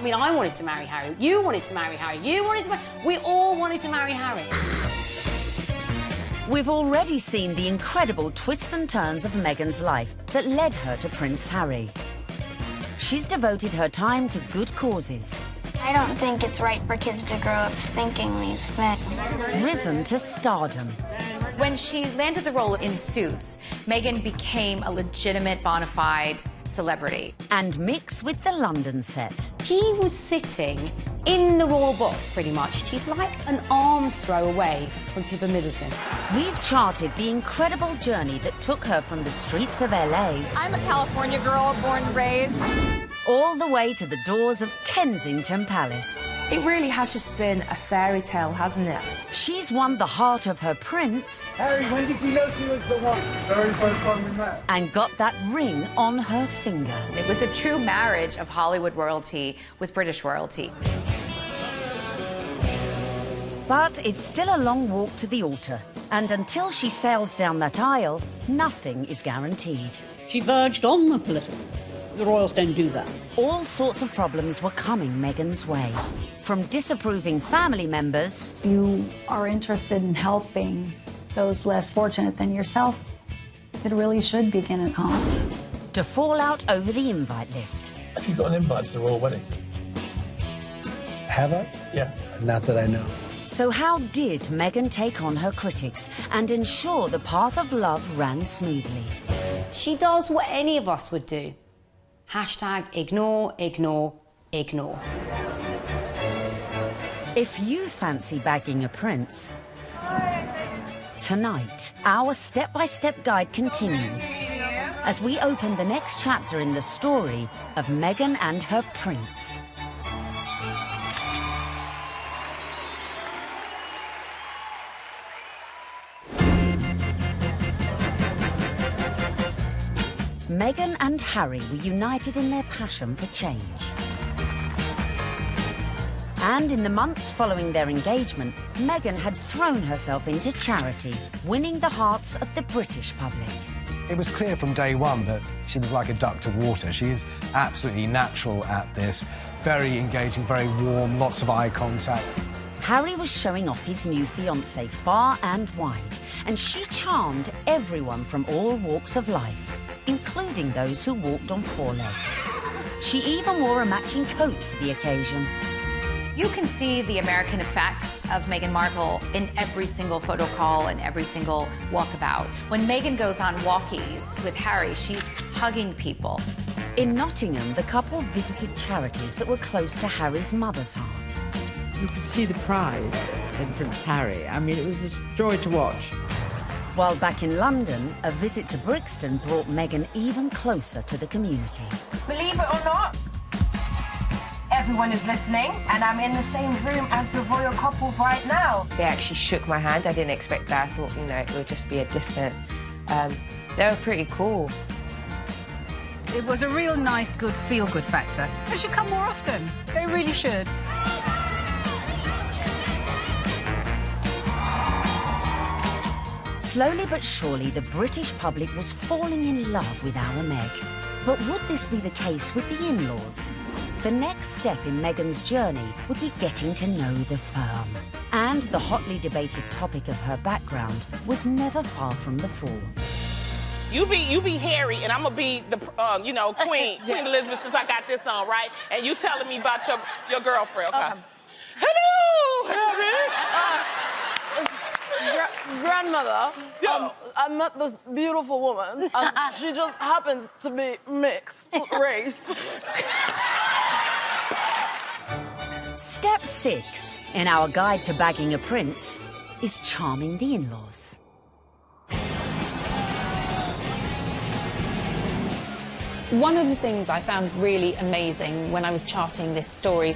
mean, I wanted to marry Harry. You wanted to marry Harry. You wanted to marry... We all wanted to marry Harry. We've already seen the incredible twists and turns of Meghan's life that led her to Prince Harry. She's devoted her time to good causes. I don't think it's right for kids to grow up thinking these things. Risen to stardom. When she landed the role in Suits, Meghan became a legitimate, bona fide celebrity. And mix with the London set. She was sitting in the royal box, pretty much. She's like an arm's throw away from Pippa Middleton. We've charted the incredible journey that took her from the streets of LA... I'm a California girl, born and raised. ...all the way to the doors of Kensington Palace. It really has just been a fairy tale, hasn't it? She's won the heart of her prince... Harry, when did you know she was the one? Very first time we met. ...and got that ring on her finger. It was a true marriage of Hollywood royalty with British royalty. But it's still a long walk to the altar. And until she sails down that aisle, nothing is guaranteed. She verged on the political. The royals don't do that. All sorts of problems were coming Meghan's way. From disapproving family members... If you are interested in helping those less fortunate than yourself, it really should begin at home. ...to fallout over the invite list. Have you got an invite to the royal wedding? Have I? Yeah. Not that I know. So how did Meghan take on her critics and ensure the path of love ran smoothly? She does what any of us would do. Hashtag ignore, ignore, ignore. If you fancy bagging a prince, tonight, our step-by-step guide continues as we open the next chapter in the story of Meghan and her prince. Meghan and Harry were united in their passion for change. And in the months following their engagement, Meghan had thrown herself into charity, winning the hearts of the British public. It was clear from day one that she was like a duck to water. She is absolutely natural at this, very engaging, very warm, lots of eye contact. Harry was showing off his new fiancée far and wide, and she charmed everyone from all walks of life, including those who walked on four legs. She even wore a matching coat for the occasion. You can see the American effect of Meghan Markle in every single photo call and every single walkabout. When Meghan goes on walkies with Harry, she's hugging people. In Nottingham, the couple visited charities that were close to Harry's mother's heart. You could see the pride in Prince Harry. I mean, it was a joy to watch. While back in London, a visit to Brixton brought Meghan even closer to the community. Believe it or not, everyone is listening, and I'm in the same room as the royal couple right now. They actually shook my hand. I didn't expect that. I thought, you know, it would just be a distance. They were pretty cool. It was a real nice, good, feel-good factor. They should come more often. They really should. Slowly but surely, the British public was falling in love with our Meg. But would this be the case with the in-laws? The next step in Meghan's journey would be getting to know the firm. And the hotly debated topic of her background was never far from the fore. You be Harry, and I'm gonna be the, Queen Elizabeth, since I got this on, right? And you telling me about your girlfriend, okay? Hello, Harry. Grandmother, I met this beautiful woman, and she just happens to be mixed race. Step 6 in our guide to bagging a prince is charming the in-laws. One of the things I found really amazing when I was charting this story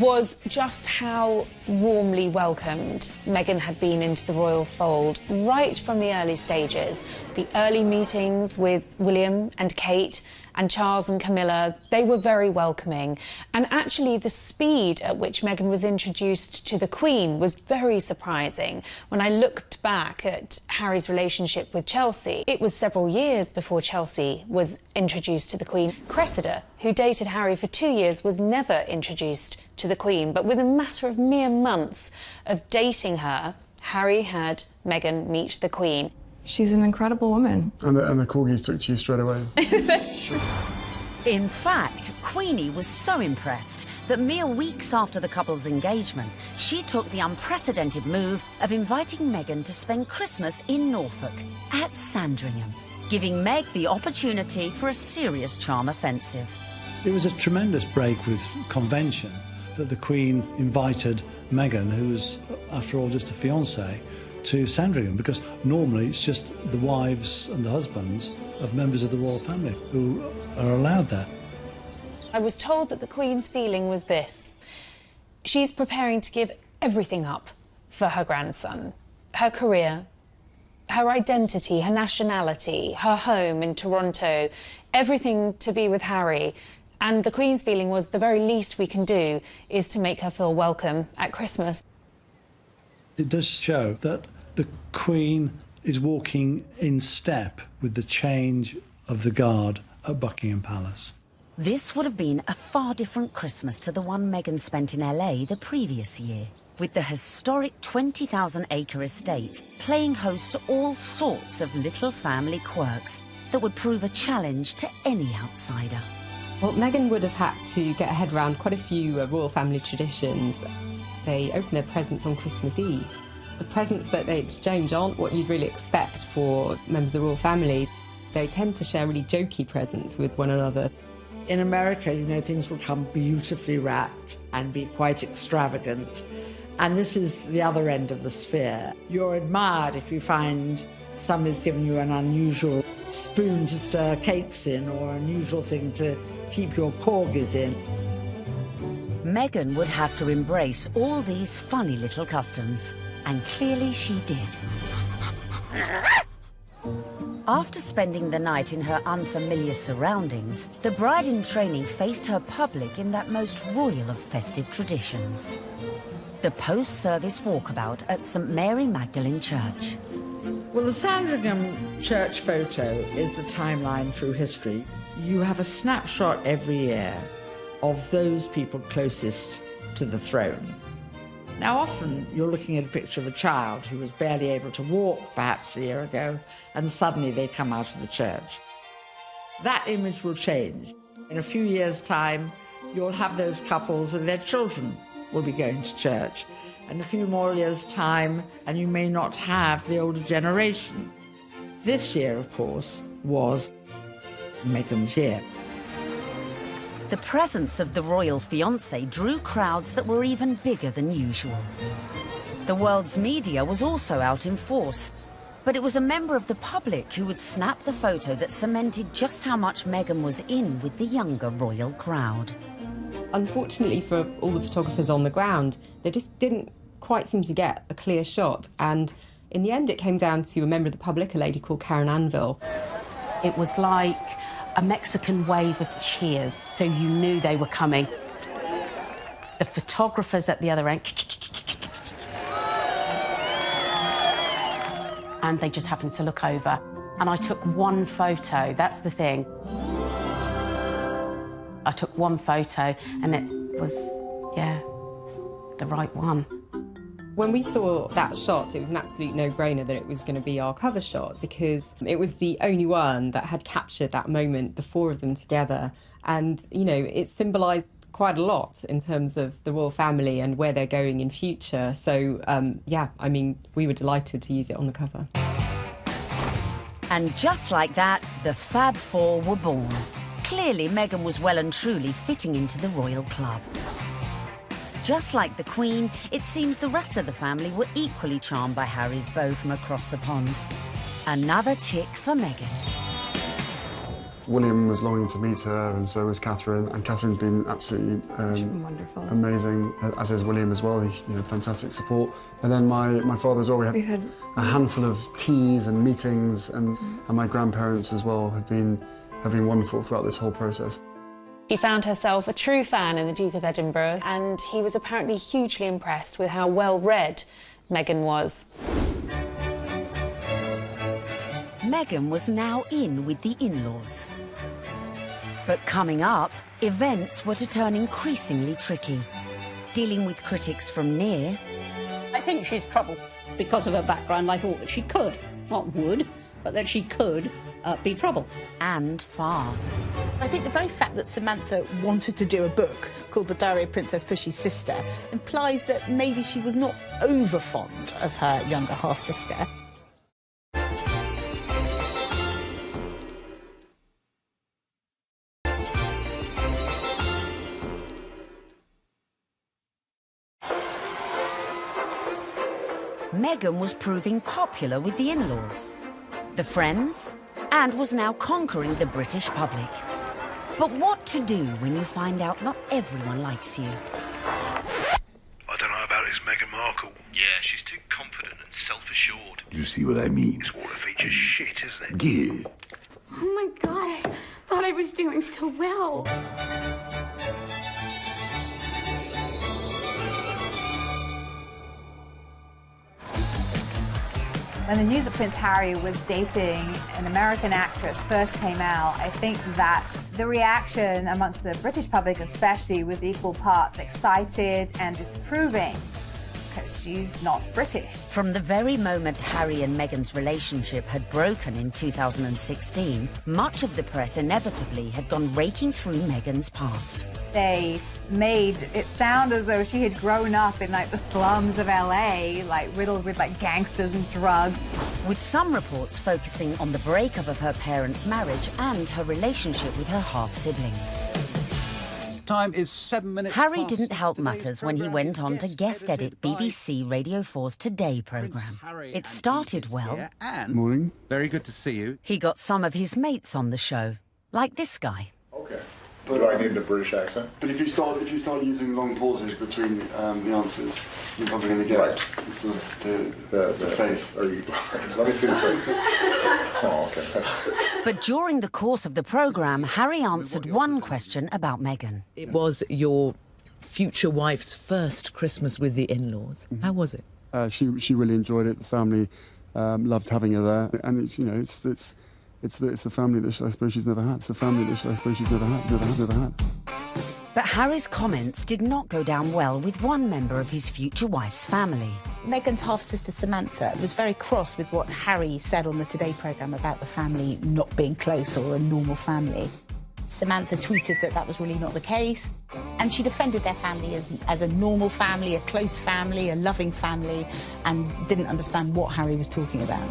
was just how warmly welcomed Meghan had been into the royal fold right from the early stages. The early meetings with William and Kate, and Charles and Camilla, they were very welcoming. And actually, the speed at which Meghan was introduced to the Queen was very surprising. When I looked back at Harry's relationship with Chelsea, it was several years before Chelsea was introduced to the Queen. Cressida, who dated Harry for 2 years, was never introduced to the Queen, but within a matter of mere months of dating her, Harry had Meghan meet the Queen. She's an incredible woman. And the corgis took to you straight away. That's true. In fact, Queenie was so impressed that mere weeks after the couple's engagement, she took the unprecedented move of inviting Meghan to spend Christmas in Norfolk at Sandringham, giving Meg the opportunity for a serious charm offensive. It was a tremendous break with convention that the Queen invited Meghan, who was, after all, just a fiancée, to Sandringham, because normally it's just the wives and the husbands of members of the royal family who are allowed that. I was told that the Queen's feeling was this. She's preparing to give everything up for her grandson. Her career, her identity, her nationality, her home in Toronto, everything to be with Harry. And the Queen's feeling was the very least we can do is to make her feel welcome at Christmas. It does show that the Queen is walking in step with the change of the guard at Buckingham Palace. This would have been a far different Christmas to the one Meghan spent in LA the previous year, with the historic 20,000-acre estate playing host to all sorts of little family quirks that would prove a challenge to any outsider. Well, Meghan would have had to get her head around quite a few royal family traditions. They open their presents on Christmas Eve. The presents that they exchange aren't what you'd really expect for members of the royal family. They tend to share really jokey presents with one another. In America, you know, things will come beautifully wrapped and be quite extravagant. And this is the other end of the sphere. You're admired if you find somebody's given you an unusual spoon to stir cakes in or an unusual thing to keep your corgis in. Meghan would have to embrace all these funny little customs, and clearly she did. After spending the night in her unfamiliar surroundings, the bride-in-training faced her public in that most royal of festive traditions. The post-service walkabout at St Mary Magdalene Church. Well, the Sandringham church photo is the timeline through history. You have a snapshot every year of those people closest to the throne. Now, often you're looking at a picture of a child who was barely able to walk perhaps a year ago, and suddenly they come out of the church. That image will change. In a few years' time, you'll have those couples and their children will be going to church. In a few more years' time, and you may not have the older generation. This year, of course, was Meghan's year. The presence of the royal fiancé drew crowds that were even bigger than usual. The world's media was also out in force, but it was a member of the public who would snap the photo that cemented just how much Meghan was in with the younger royal crowd. Unfortunately for all the photographers on the ground, they just didn't quite seem to get a clear shot, and in the end it came down to a member of the public, a lady called Karen Anvil. It was like a Mexican wave of cheers, so you knew they were coming. The photographers at the other end, and they just happened to look over. And I took one photo, that's the thing. I took one photo and it was, yeah, the right one. When we saw that shot, it was an absolute no-brainer that it was going to be our cover shot, because it was the only one that had captured that moment, the four of them together. And, you know, it symbolised quite a lot in terms of the royal family and where they're going in future. So, yeah, I mean, we were delighted to use it on the cover. And just like that, the Fab Four were born. Clearly, Meghan was well and truly fitting into the royal club. Just like the Queen, it seems the rest of the family were equally charmed by Harry's beau from across the pond. Another tick for Meghan. William was longing to meet her, and so was Catherine. And Catherine's been absolutely wonderful, amazing, as is William as well. You know, fantastic support. And then my father as well. We had a handful of teas and meetings, and my grandparents as well have been have been wonderful throughout this whole process. She found herself a true fan in the Duke of Edinburgh, and he was apparently hugely impressed with how well-read Meghan was. Meghan was now in with the in-laws. But coming up, events were to turn increasingly tricky. Dealing with critics from near... I think she's trouble. Because of her background, I thought that she could, not would, but that she could be trouble. And far. I think the very fact that Samantha wanted to do a book called The Diary of Princess Pushy's Sister implies that maybe she was not over fond of her younger half-sister. Meghan was proving popular with the in-laws, the friends, and was now conquering the British public. But what to do when you find out not everyone likes you? I don't know about this Meghan Markle. Yeah, she's too confident and self-assured. You see what I mean? This water feature's shit, isn't it? Yeah. Oh my God, I thought I was doing so well. When the news that Prince Harry was dating an American actress first came out, I think that the reaction amongst the British public especially was equal parts excited and disapproving, because she's not British. From the very moment Harry and Meghan's relationship had broken in 2016, much of the press inevitably had gone raking through Meghan's past. They made it sound as though she had grown up in like the slums of LA, like riddled with like gangsters and drugs. With some reports focusing on the breakup of her parents' marriage and her relationship with her half-siblings. Time is 7 minutes Harry past didn't help today's matters when he went on to guest edit BBC Radio 4's Today programme. It started well. Morning. Very good to see you. He got some of his mates on the show, like this guy. Okay. But do I need a British accent? But if you start using long pauses between the answers, you're probably going to get it's the face. Let me see the face. Oh, okay. But during the course of the programme, Harry answered one question about Meghan. It was your future wife's first Christmas with the in-laws. Mm-hmm. How was it? She really enjoyed it. The family loved having her there, and it's the family that I suppose she's never had. It's the family that I suppose she's never had. But Harry's comments did not go down well with one member of his future wife's family. Meghan's half-sister Samantha was very cross with what Harry said on the Today programme about the family not being close or a normal family. Samantha tweeted that that was really not the case, and she defended their family as a normal family, a close family, a loving family, and didn't understand what Harry was talking about.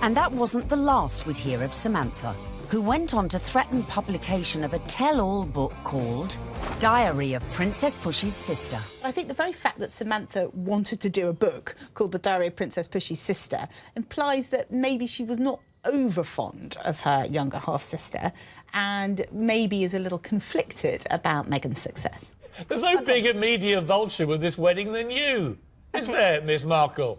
And that wasn't the last we'd hear of Samantha, who went on to threaten publication of a tell-all book called Diary of Princess Pushy's Sister. I think the very fact that Samantha wanted to do a book called The Diary of Princess Pushy's Sister implies that maybe she was not over fond of her younger half-sister and maybe is a little conflicted about Meghan's success. There's no bigger media vulture with this wedding than you, is there, Miss Markle?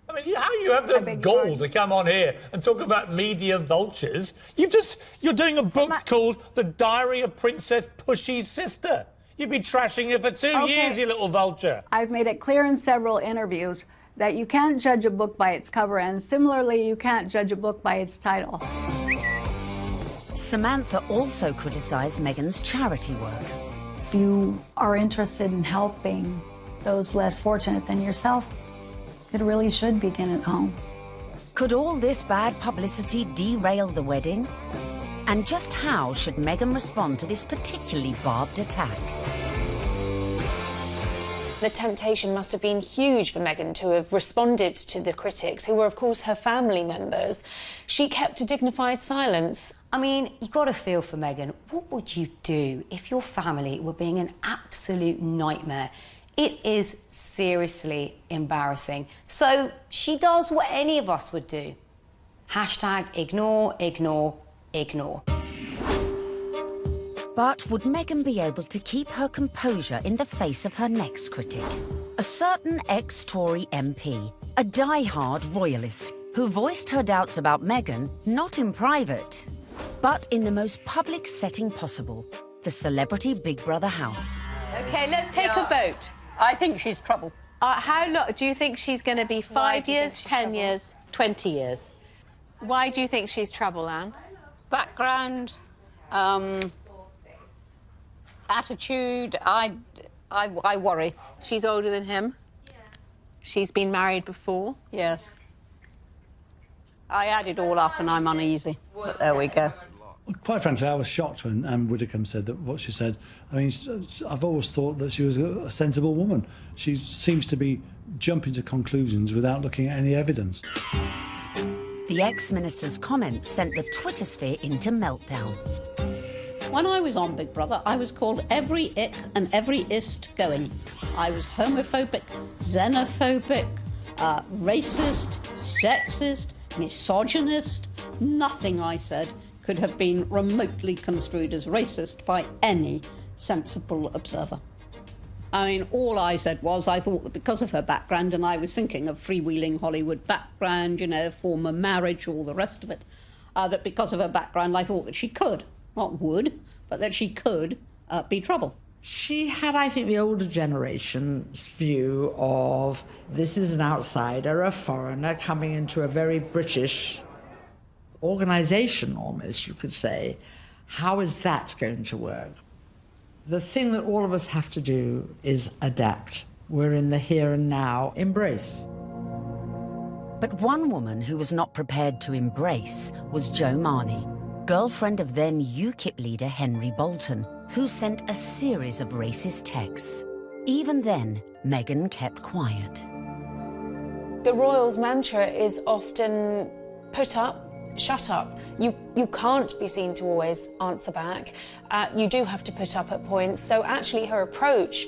I mean, how you have the gall to come on here and talk about media vultures? You're doing a book called The Diary of Princess Pushy's Sister. You've been trashing her for 2 years, you little vulture. I've made it clear in several interviews that you can't judge a book by its cover, and similarly, you can't judge a book by its title. Samantha also criticised Meghan's charity work. If you are interested in helping those less fortunate than yourself, it really should begin at home. Could all this bad publicity derail the wedding? And just how should Meghan respond to this particularly barbed attack? The temptation must have been huge for Meghan to have responded to the critics, who were, of course, her family members. She kept a dignified silence. I mean, you've got to feel for Meghan. What would you do if your family were being an absolute nightmare? It is seriously embarrassing. So she does what any of us would do. Hashtag ignore, ignore, ignore. But would Meghan be able to keep her composure in the face of her next critic? A certain ex-Tory MP, a die-hard royalist, who voiced her doubts about Meghan, not in private, but in the most public setting possible, the celebrity Big Brother house. OK, let's take a vote. I think she's trouble. How long do you think she's going to be? 5 years, 10 years, 20 years? Why do you think she's trouble, Anne? Background, attitude, I worry. She's older than him? She's been married before? Yes. I add it all up and I'm uneasy. But there we go. Quite frankly, I was shocked when Anne Widdecombe said that what she said. I mean, I've always thought that she was a sensible woman. She seems to be jumping to conclusions without looking at any evidence. The ex-minister's comments sent the Twitter sphere into meltdown. When I was on Big Brother, I was called every ick and every ist going. I was homophobic, xenophobic, racist, sexist, misogynist. Nothing I said could have been remotely construed as racist by any sensible observer. I mean, all I said was I thought that because of her background, and I was thinking of freewheeling Hollywood background, you know, former marriage, all the rest of it, that because of her background, I thought that she could, not would, but that she could be trouble. She had, I think, the older generation's view of this is an outsider, a foreigner coming into a very British organisation, almost, you could say. How is that going to work? The thing that all of us have to do is adapt. We're in the here and now. Embrace. But one woman who was not prepared to embrace was Jo Marnie, girlfriend of then UKIP leader Henry Bolton, who sent a series of racist texts. Even then, Meghan kept quiet. The royals' mantra is often put up, shut up. You can't be seen to always answer back. You do have to put up at points. So actually her approach,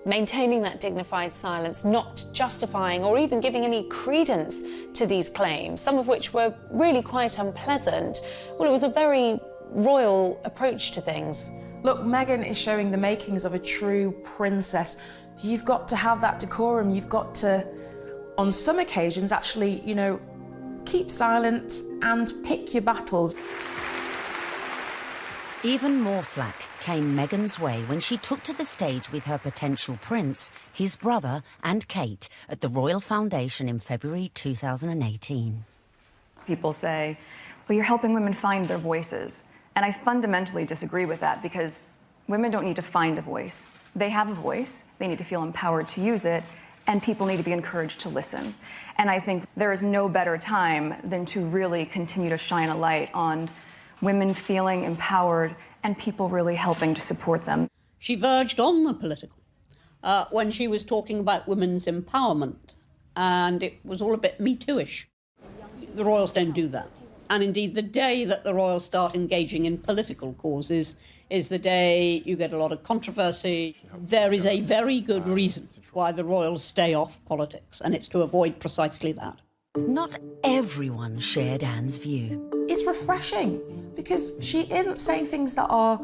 maintaining that dignified silence, not justifying or even giving any credence to these claims, some of which were really quite unpleasant, well, it was a very royal approach to things. Look, Meghan is showing the makings of a true princess. You've got to have that decorum. You've got to, on some occasions, actually, you know, keep silent and pick your battles. Even more flack came Meghan's way when she took to the stage with her potential prince, his brother and Kate at the Royal Foundation in February 2018. People say, well, you're helping women find their voices. And I fundamentally disagree with that because women don't need to find a voice. They have a voice, they need to feel empowered to use it, and people need to be encouraged to listen. And I think there is no better time than to really continue to shine a light on women feeling empowered and people really helping to support them. She verged on the political when she was talking about women's empowerment, and it was all a bit Me Too-ish. The royals don't do that. And indeed, the day that the royals start engaging in political causes is the day you get a lot of controversy. There is a very good reason why the royals stay off politics, and it's to avoid precisely that. Not everyone shared Anne's view. It's refreshing because she isn't saying things that are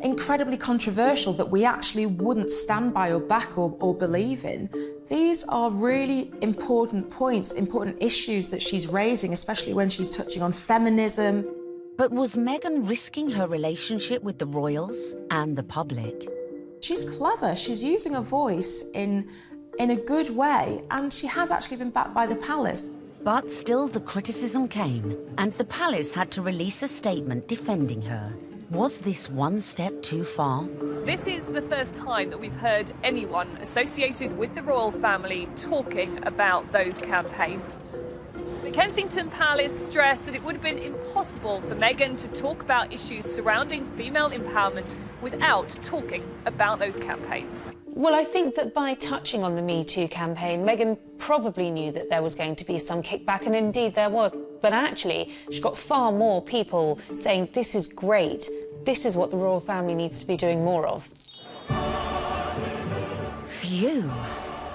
incredibly controversial that we actually wouldn't stand by or back or believe in. These are really important points, important issues that she's raising, especially when she's touching on feminism. But was Meghan risking her relationship with the royals and the public? She's clever. She's using a voice in a good way, and she has actually been backed by the palace. But still the criticism came, and the palace had to release a statement defending her. Was this one step too far? This is the first time that we've heard anyone associated with the royal family talking about those campaigns. The Kensington Palace stressed that it would have been impossible for Meghan to talk about issues surrounding female empowerment without talking about those campaigns. Well, I think that by touching on the Me Too campaign, Meghan probably knew that there was going to be some kickback, and indeed there was. But actually, she got far more people saying, this is great, this is what the royal family needs to be doing more of. Phew.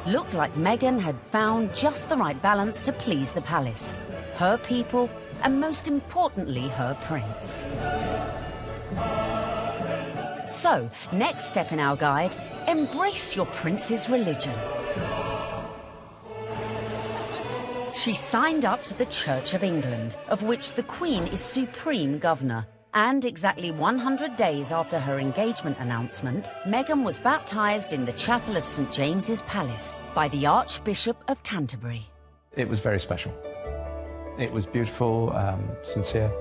Looked like Meghan had found just the right balance to please the palace, her people, and most importantly, her prince. So, next step in our guide, embrace your prince's religion. She signed up to the Church of England, of which the Queen is supreme governor. And exactly 100 days after her engagement announcement, Meghan was baptised in the chapel of St James's Palace by the Archbishop of Canterbury. It was very special. It was beautiful, sincere,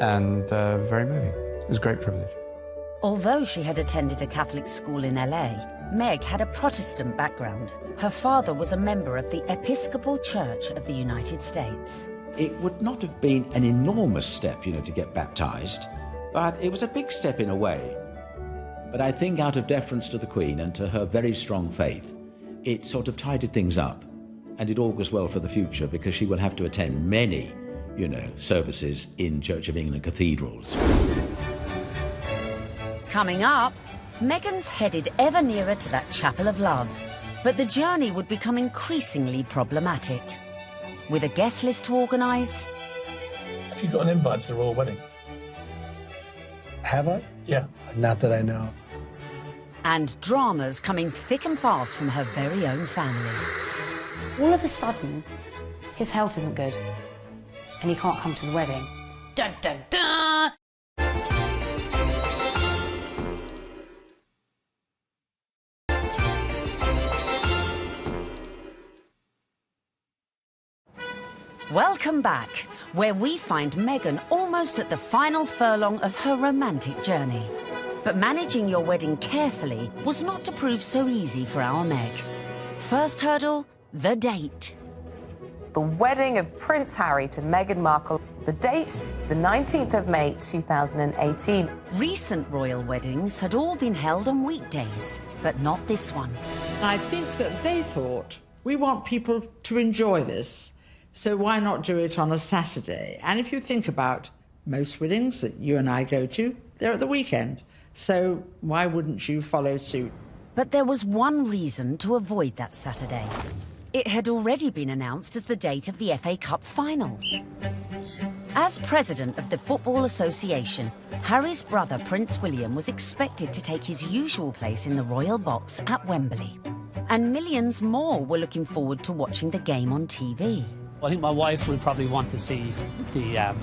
and very moving. It was a great privilege. Although she had attended a Catholic school in LA, Meg had a Protestant background. Her father was a member of the Episcopal Church of the United States. It would not have been an enormous step, to get baptised, but it was a big step in a way. But I think out of deference to the Queen and to her very strong faith, it sort of tidied things up, and it augurs well for the future because she will have to attend many, services in Church of England cathedrals. Coming up, Meghan's headed ever nearer to that chapel of love, but the journey would become increasingly problematic. With a guest list to organise... Have you got an invite to the royal wedding? Have I? Yeah. Not that I know. And dramas coming thick and fast from her very own family. All of a sudden, his health isn't good, and he can't come to the wedding. Dun, dun, dun! Welcome back, where we find Meghan almost at the final furlong of her romantic journey. But managing your wedding carefully was not to prove so easy for our Meg. First hurdle, the date. The wedding of Prince Harry to Meghan Markle. The date, the 19th of May 2018. Recent royal weddings had all been held on weekdays, but not this one. I think that they thought, we want people to enjoy this, so why not do it on a Saturday? And if you think about most weddings that you and I go to, they're at the weekend. So why wouldn't you follow suit? But there was one reason to avoid that Saturday. It had already been announced as the date of the FA Cup final. As president of the Football Association, Harry's brother Prince William was expected to take his usual place in the royal box at Wembley. And millions more were looking forward to watching the game on TV. I think my wife will probably want to see the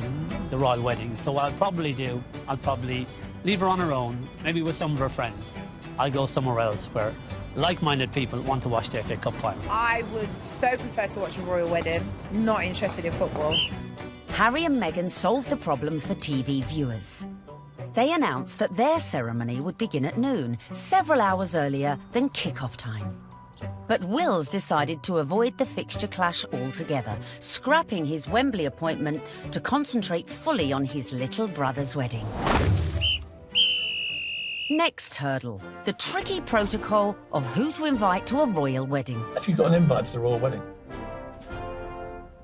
royal wedding. So what I'll probably do, I'll probably leave her on her own, maybe with some of her friends. I'll go somewhere else where like-minded people want to watch the FA Cup final. I would so prefer to watch a royal wedding, not interested in football. Harry and Meghan solved the problem for TV viewers. They announced that their ceremony would begin at noon, several hours earlier than kick-off time. But Wills decided to avoid the fixture clash altogether, scrapping his Wembley appointment to concentrate fully on his little brother's wedding. Next hurdle, the tricky protocol of who to invite to a royal wedding. Have you got an invite to the royal wedding?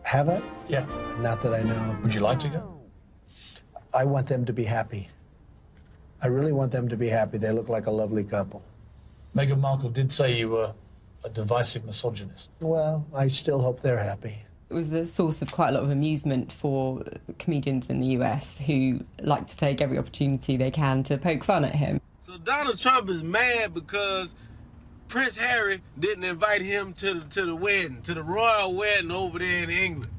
Have I? Yeah. Not that I know. Would you like to go? I want them to be happy. I really want them to be happy. They look like a lovely couple. Meghan Markle did say you were a divisive misogynist. Well, I still hope they're happy. It was a source of quite a lot of amusement for comedians in the US who like to take every opportunity they can to poke fun at him. So Donald Trump is mad because Prince Harry didn't invite him to the wedding, to the royal wedding over there in England.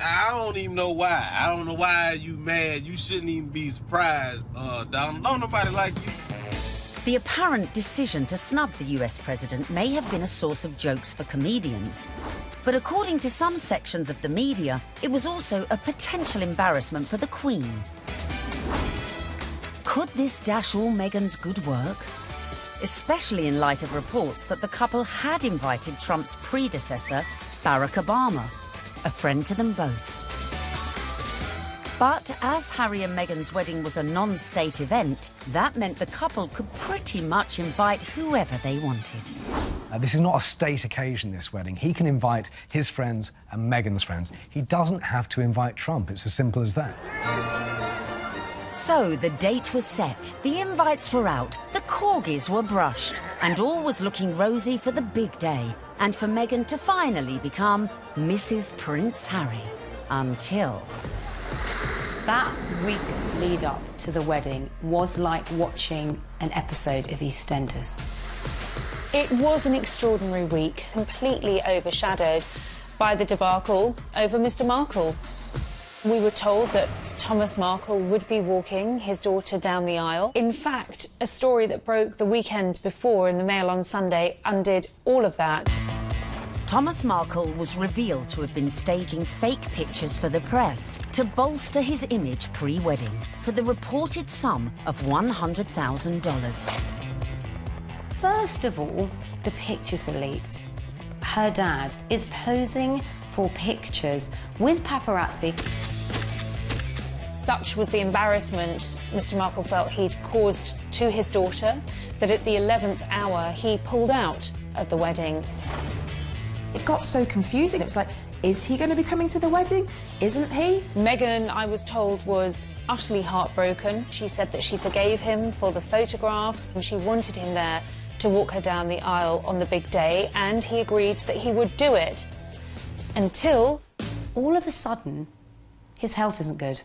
I don't even know why. I don't know why you mad. You shouldn't even be surprised, Donald. Don't nobody like you. The apparent decision to snub the US president may have been a source of jokes for comedians. But according to some sections of the media, it was also a potential embarrassment for the Queen. Could this dash all Meghan's good work? Especially in light of reports that the couple had invited Trump's predecessor, Barack Obama, a friend to them both. But as Harry and Meghan's wedding was a non-state event, that meant the couple could pretty much invite whoever they wanted. This is not a state occasion, this wedding. He can invite his friends and Meghan's friends. He doesn't have to invite Trump. It's as simple as that. So the date was set, the invites were out, the corgis were brushed, and all was looking rosy for the big day, and for Meghan to finally become Mrs. Prince Harry. Until... That week lead up to the wedding was like watching an episode of EastEnders. It was an extraordinary week, completely overshadowed by the debacle over Mr. Markle. We were told that Thomas Markle would be walking his daughter down the aisle. In fact, a story that broke the weekend before in the Mail on Sunday undid all of that. Thomas Markle was revealed to have been staging fake pictures for the press to bolster his image pre-wedding for the reported sum of $100,000. First of all, the pictures are leaked. Her dad is posing for pictures with paparazzi. Such was the embarrassment Mr. Markle felt he'd caused to his daughter that at the 11th hour he pulled out of the wedding. It got so confusing. It was like, is he going to be coming to the wedding? Isn't he? Meghan, I was told, was utterly heartbroken. She said that she forgave him for the photographs and she wanted him there to walk her down the aisle on the big day, and he agreed that he would do it. Until, all of a sudden, his health isn't good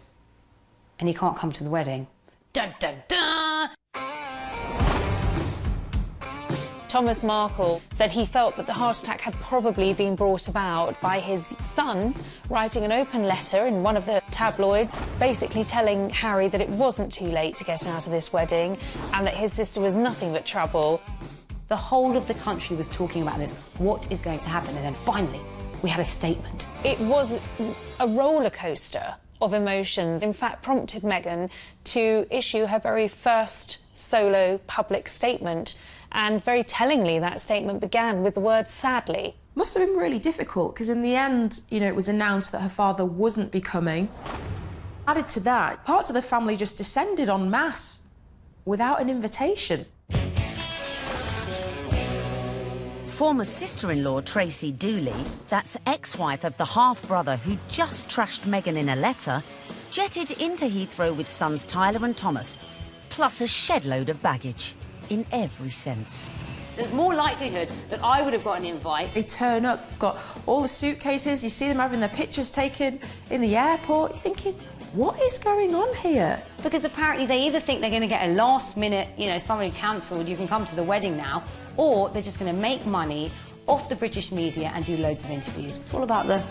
and he can't come to the wedding. Dun, dun, dun! Thomas Markle said he felt that the heart attack had probably been brought about by his son writing an open letter in one of the tabloids, basically telling Harry that it wasn't too late to get out of this wedding and that his sister was nothing but trouble. The whole of the country was talking about this. What is going to happen? And then finally, we had a statement. It was a roller coaster of emotions. In fact, prompted Meghan to issue her very first solo public statement. And very tellingly, that statement began with the word sadly. Must have been really difficult, because in the end, you know, it was announced that her father wasn't be coming. Added to that, parts of the family just descended en masse without an invitation. Former sister-in-law Tracy Dooley, that's ex-wife of the half-brother who just trashed Meghan in a letter, jetted into Heathrow with sons Tyler and Thomas, plus a shed-load of baggage, in every sense. There's more likelihood that I would have got an invite. They turn up, got all the suitcases, you see them having their pictures taken in the airport, you're thinking, what is going on here? Because apparently they either think they're going to get a last-minute, you know, somebody cancelled, you can come to the wedding now, or they're just going to make money off the British media and do loads of interviews. It's all about the...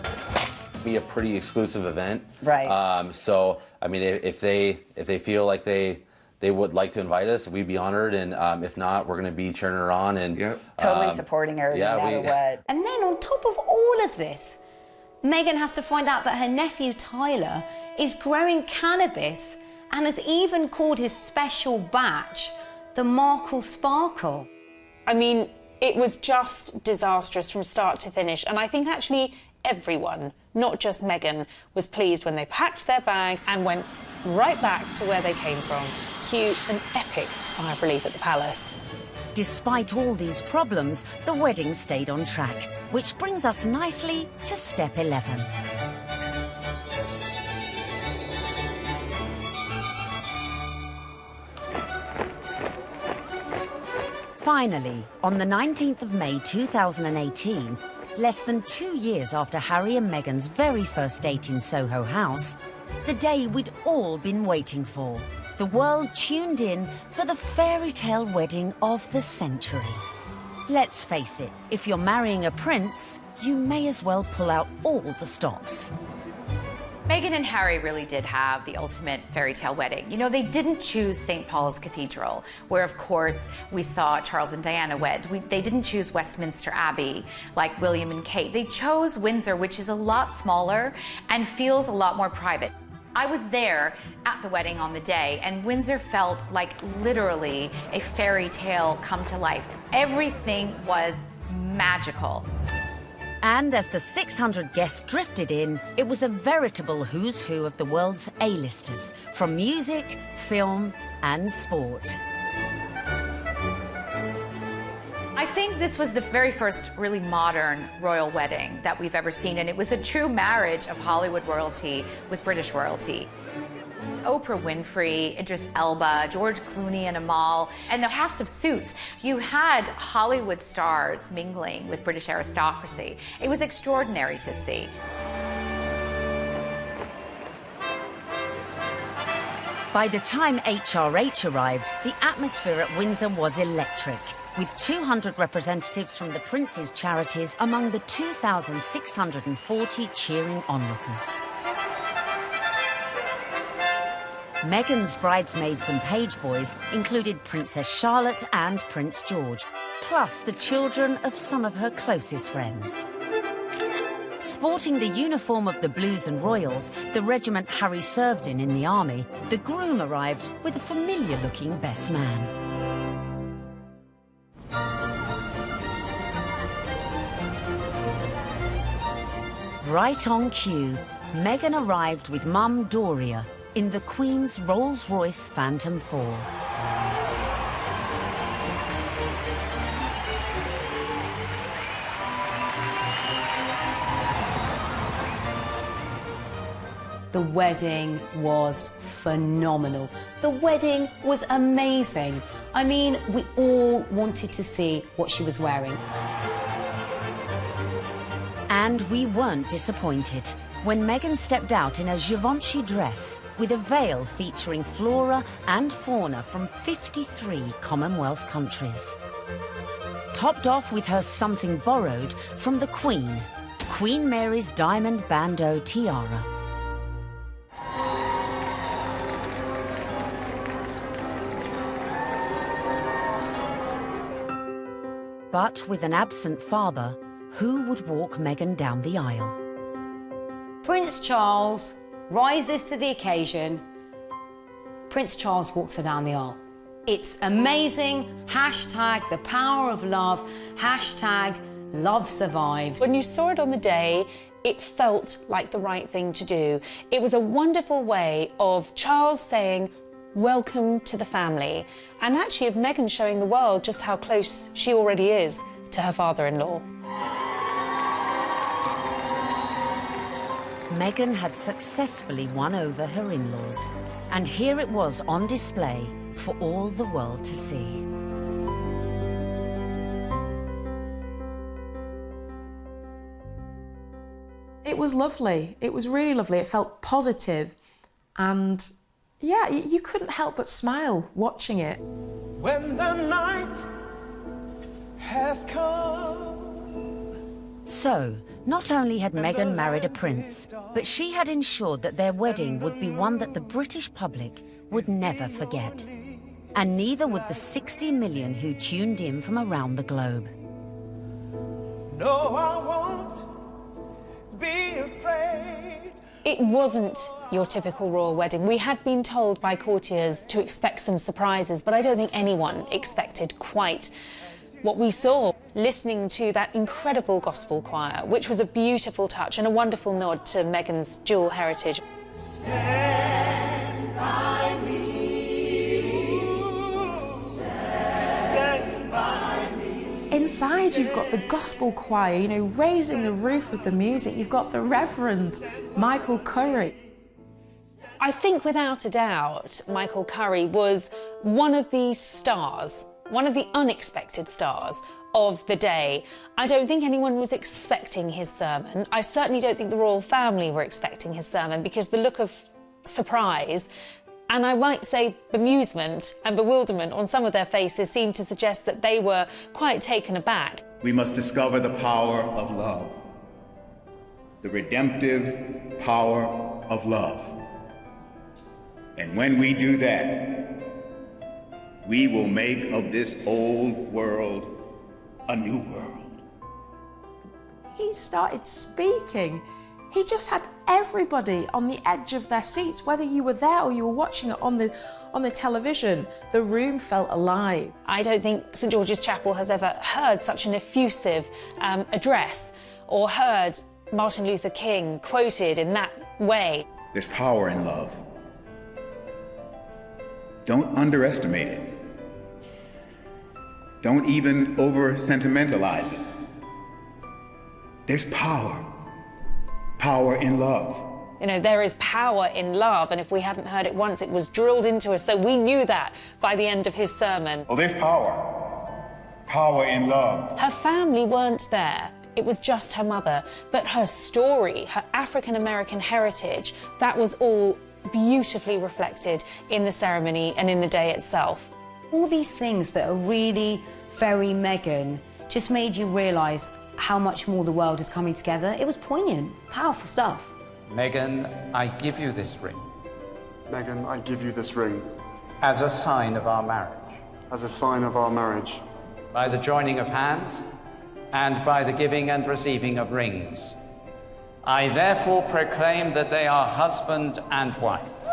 Be a pretty exclusive event. Right. So, I mean, if they feel like they would like to invite us, we'd be honored, and if not, we're going to be cheering her on and Totally supporting her no matter what. And then on top of all of this, Meghan has to find out that her nephew Tyler is growing cannabis and has even called his special batch the Markle Sparkle. I mean, it was just disastrous from start to finish, and I think actually everyone, not just Meghan, was pleased when they packed their bags and went right back to where they came from. Cue an epic sigh of relief at the palace. Despite all these problems, the wedding stayed on track, which brings us nicely to step 11. Finally, on the 19th of May 2018, less than 2 years after Harry and Meghan's very first date in Soho House, the day we'd all been waiting for. The world tuned in for the fairy tale wedding of the century. Let's face it, if you're marrying a prince, you may as well pull out all the stops. Meghan and Harry really did have the ultimate fairy tale wedding. You know, they didn't choose St. Paul's Cathedral, where, of course, we saw Charles and Diana wed. They didn't choose Westminster Abbey, like William and Kate. They chose Windsor, which is a lot smaller and feels a lot more private. I was there at the wedding on the day, and Windsor felt like literally a fairy tale come to life. Everything was magical. And as the 600 guests drifted in, it was a veritable who's who of the world's A-listers, from music, film, and sport. I think this was the very first really modern royal wedding that we've ever seen, and it was a true marriage of Hollywood royalty with British royalty. Oprah Winfrey, Idris Elba, George Clooney and Amal, and the cast of Suits. You had Hollywood stars mingling with British aristocracy. It was extraordinary to see. By the time HRH arrived, the atmosphere at Windsor was electric, with 200 representatives from the Prince's charities among the 2,640 cheering onlookers. Meghan's bridesmaids and page boys included Princess Charlotte and Prince George, plus the children of some of her closest friends. Sporting the uniform of the Blues and Royals, the regiment Harry served in the army, the groom arrived with a familiar-looking best man. Right on cue, Meghan arrived with Mum Doria in the Queen's Rolls-Royce Phantom 4. The wedding was phenomenal. The wedding was amazing. I mean, we all wanted to see what she was wearing. And we weren't disappointed when Meghan stepped out in a Givenchy dress with a veil featuring flora and fauna from 53 Commonwealth countries. Topped off with her something borrowed from the Queen, Queen Mary's diamond bandeau tiara. But with an absent father, who would walk Meghan down the aisle? Prince Charles rises to the occasion. Prince Charles walks her down the aisle. It's amazing. Hashtag the power of love. Hashtag love survives. When you saw it on the day, it felt like the right thing to do. It was a wonderful way of Charles saying, welcome to the family, and actually of Meghan showing the world just how close she already is to her father-in-law. Meghan had successfully won over her in-laws, and here it was on display for all the world to see. It was lovely. It was really lovely. It felt positive, and yeah, you couldn't help but smile watching it. When the night has come. So, not only had Meghan married a prince, but she had ensured that their wedding would be one that the British public would never forget. And neither would the 60 million who tuned in from around the globe. No, I won't be afraid. It wasn't your typical royal wedding. We had been told by courtiers to expect some surprises, but I don't think anyone expected quite what we saw. Listening to that incredible gospel choir, which was a beautiful touch and a wonderful nod to Meghan's dual heritage. Stand by me. Stand by me. Inside, you've got the gospel choir, you know, raising the roof with the music. You've got the Reverend Michael Curry. I think without a doubt, Michael Curry was one of the stars, one of the unexpected stars of the day. I don't think anyone was expecting his sermon. I certainly don't think the royal family were expecting his sermon, because the look of surprise, and I might say bemusement and bewilderment on some of their faces seemed to suggest that they were quite taken aback. We must discover the power of love, the redemptive power of love. And when we do that, we will make of this old world a new world. He started speaking. He just had everybody on the edge of their seats, whether you were there or you were watching it on the television. The room felt alive. I don't think St George's Chapel has ever heard such an effusive address, or heard Martin Luther King quoted in that way. There's power in love. Don't underestimate it. Don't even over-sentimentalize it. There's power. Power in love. You know, there is power in love, and if we hadn't heard it once, it was drilled into us, so we knew that by the end of his sermon. Oh, there's power. Power in love. Her family weren't there. It was just her mother. But her story, her African-American heritage, that was all beautifully reflected in the ceremony and in the day itself. All these things that are really very Meghan just made you realise how much more the world is coming together. It was poignant, powerful stuff. Meghan, I give you this ring. Meghan, I give you this ring. As a sign of our marriage. As a sign of our marriage. By the joining of hands and by the giving and receiving of rings. I therefore proclaim that they are husband and wife.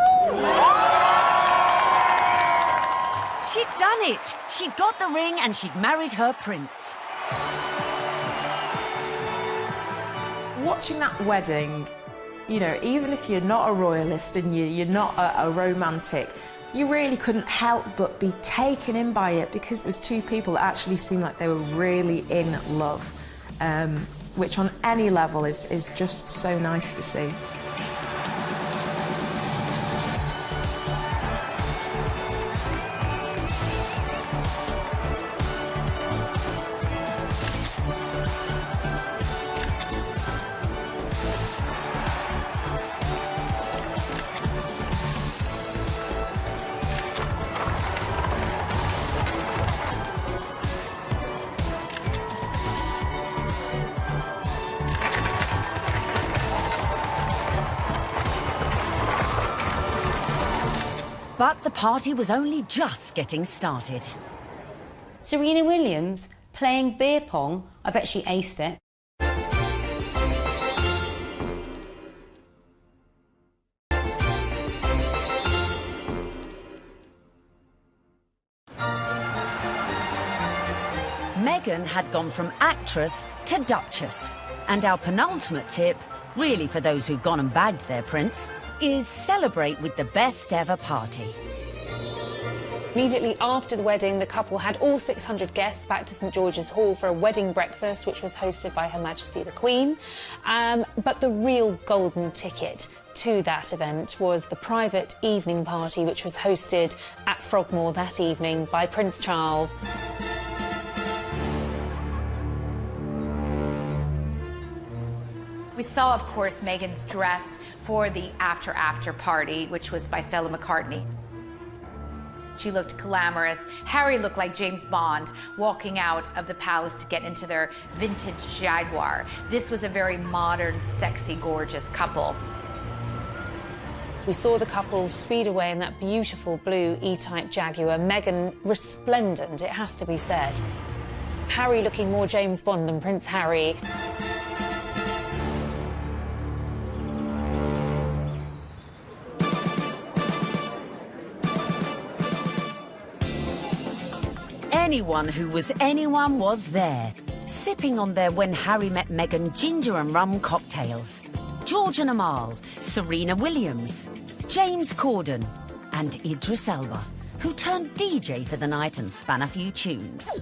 She'd done it. She'd got the ring and she'd married her prince. Watching that wedding, you know, even if you're not a royalist and you're not a romantic, you really couldn't help but be taken in by it because it was two people that actually seemed like they were really in love, which on any level is just so nice to see. But the party was only just getting started. Serena Williams playing beer pong. I bet she aced it. Meghan had gone from actress to duchess. And our penultimate tip, really for those who've gone and bagged their prince, is celebrate with the best ever party. Immediately after the wedding, the couple had all 600 guests back to St George's Hall for a wedding breakfast, which was hosted by Her Majesty the Queen. But the real golden ticket to that event was the private evening party, which was hosted at Frogmore that evening by Prince Charles. We saw, of course, Meghan's dress for the after party, which was by Stella McCartney. She looked glamorous. Harry looked like James Bond walking out of the palace to get into their vintage Jaguar. This was a very modern, sexy, gorgeous couple. We saw the couple speed away in that beautiful blue E-Type Jaguar. Meghan resplendent, it has to be said. Harry looking more James Bond than Prince Harry. Anyone who was anyone was there, sipping on their When Harry Met Meghan ginger and rum cocktails. George and Amal, Serena Williams, James Corden and Idris Elba, who turned DJ for the night and span a few tunes.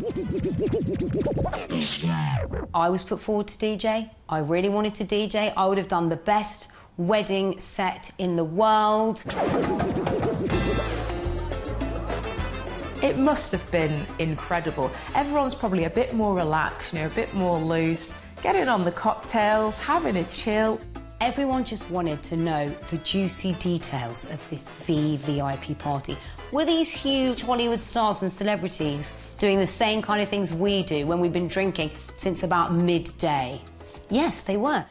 I was put forward to DJ. I really wanted to DJ. I would have done the best wedding set in the world. It must have been incredible. Everyone's probably a bit more relaxed, you know, a bit more loose, getting on the cocktails, having a chill. Everyone just wanted to know the juicy details of this VVIP party. Were these huge Hollywood stars and celebrities doing the same kind of things we do when we've been drinking since about midday? Yes, they were.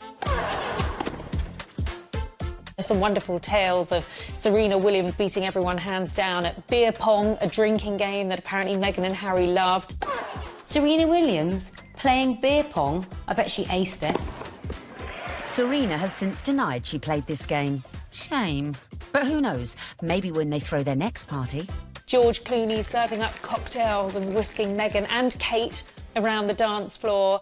Some wonderful tales of Serena Williams beating everyone hands down at beer pong, a drinking game that apparently Meghan and Harry loved. Serena Williams playing beer pong. I bet she aced it. Serena has since denied she played this game. Shame. But who knows, maybe when they throw their next party. George Clooney serving up cocktails and whisking Meghan and Kate around the dance floor.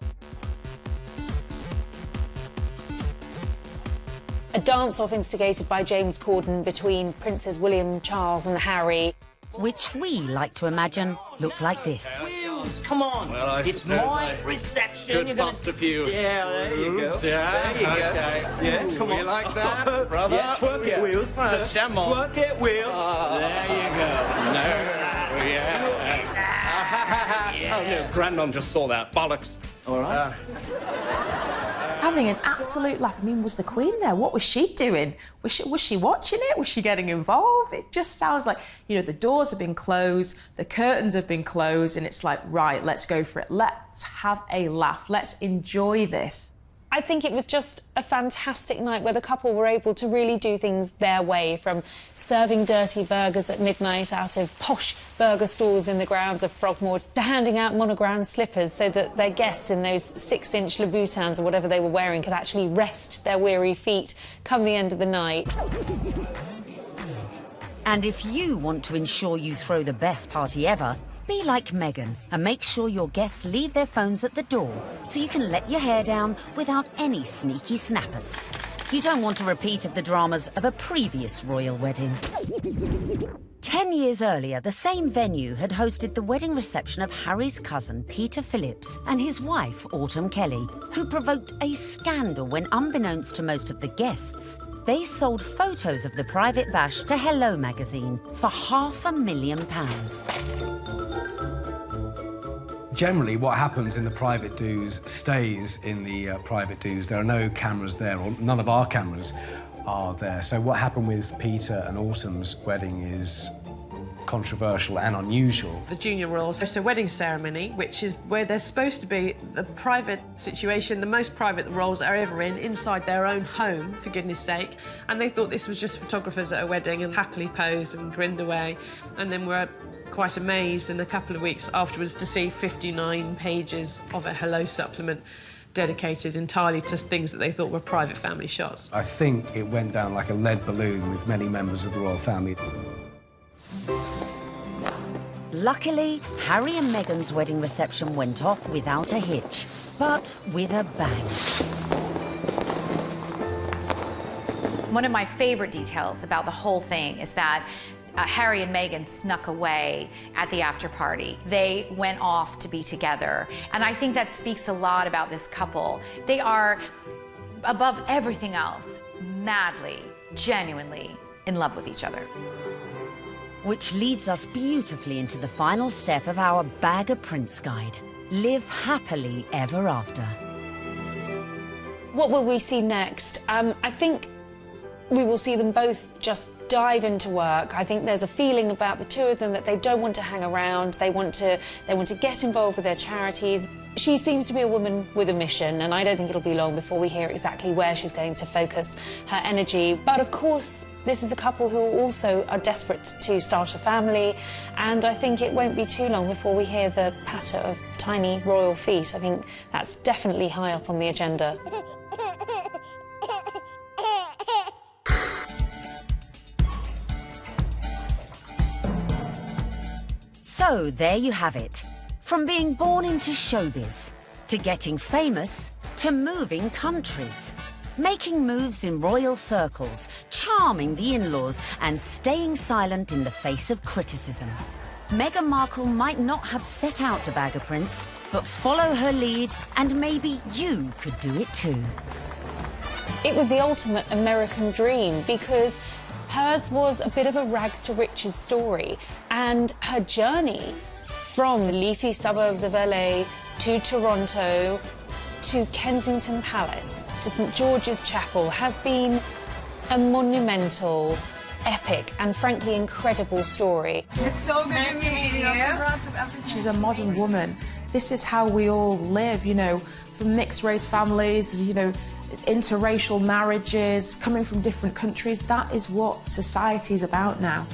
A dance-off instigated by James Corden between Princes William, Charles and Harry. Which we like to imagine looked like this. Wheels, come on. Well, it's my reception. Could bust a few. Yeah, there you go. Yeah, there you go. Okay. Yeah, come on. You like that, brother? Yeah, twerk it. Wheels. Just jam on. Twerk it, Wheels. There you go. No. Yeah. Oh, no, Grandon just saw that. Bollocks. All right. having an absolute laugh. I mean, was the Queen there? What was she doing? Was she watching it? Was she getting involved? It just sounds like, you know, the doors have been closed, the curtains have been closed, and it's like, right, let's go for it. Let's have a laugh. Let's enjoy this. I think it was just a fantastic night where the couple were able to really do things their way, from serving dirty burgers at midnight out of posh burger stalls in the grounds of Frogmore to handing out monogrammed slippers so that their guests in those 6-inch Louboutins or whatever they were wearing could actually rest their weary feet come the end of the night. And if you want to ensure you throw the best party ever, be like Meghan and make sure your guests leave their phones at the door so you can let your hair down without any sneaky snappers. You don't want a repeat of the dramas of a previous royal wedding. 10 years earlier, the same venue had hosted the wedding reception of Harry's cousin, Peter Phillips, and his wife, Autumn Kelly, who provoked a scandal when, unbeknownst to most of the guests, they sold photos of the private bash to Hello magazine for £500,000. Generally, what happens in the private do's stays in the private do's. There are no cameras there, or none of our cameras are there. So what happened with Peter and Autumn's wedding is controversial and unusual. The junior royals host a wedding ceremony, which is where they're supposed to be the private situation, the most private the royals are ever in, inside their own home, for goodness sake. And they thought this was just photographers at a wedding and happily posed and grinned away. And then we're quite amazed in a couple of weeks afterwards to see 59 pages of a Hello supplement dedicated entirely to things that they thought were private family shots. I think it went down like a lead balloon with many members of the royal family. Luckily, Harry and Meghan's wedding reception went off without a hitch, but with a bang. One of my favorite details about the whole thing is that Harry and Meghan snuck away at the after party. They went off to be together. And I think that speaks a lot about this couple. They are, above everything else, madly, genuinely in love with each other. Which leads us beautifully into the final step of our Bag of Prince guide. Live happily ever after. What will we see next? I think we will see them both just dive into work. I think there's a feeling about the two of them that they don't want to hang around. They want to get involved with their charities. She seems to be a woman with a mission, and I don't think it'll be long before we hear exactly where she's going to focus her energy. But of course, this is a couple who also are desperate to start a family, and I think it won't be too long before we hear the patter of tiny royal feet. I think that's definitely high up on the agenda. So there you have it. From being born into showbiz, to getting famous, to moving countries. Making moves in royal circles, charming the in-laws, and staying silent in the face of criticism. Meghan Markle might not have set out to bag a prince, but follow her lead, and maybe you could do it too. It was the ultimate American dream, because hers was a bit of a rags to riches story, and her journey from the leafy suburbs of LA to Toronto to Kensington Palace to St George's Chapel has been a monumental, epic and frankly incredible story. It's so good to meet you. She's a modern woman. This is how we all live, you know, from mixed race families, you know, interracial marriages, coming from different countries. That is what society is about now.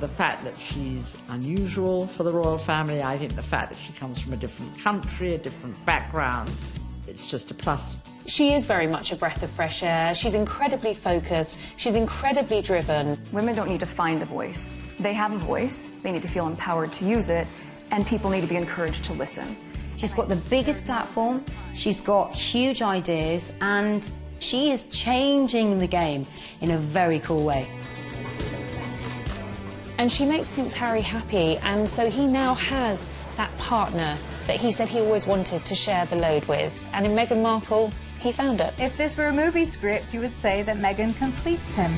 The fact that she's unusual for the royal family, I think the fact that she comes from a different country, a different background, it's just a plus. She is very much a breath of fresh air. She's incredibly focused. She's incredibly driven. Women don't need to find a voice. They have a voice. They need to feel empowered to use it, and people need to be encouraged to listen. She's got the biggest platform, she's got huge ideas, and she is changing the game in a very cool way. And she makes Prince Harry happy, and so he now has that partner that he said he always wanted to share the load with. And in Meghan Markle, he found it. If this were a movie script, you would say that Meghan completes him.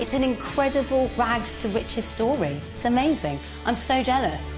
It's an incredible rags to riches story. It's amazing. I'm so jealous.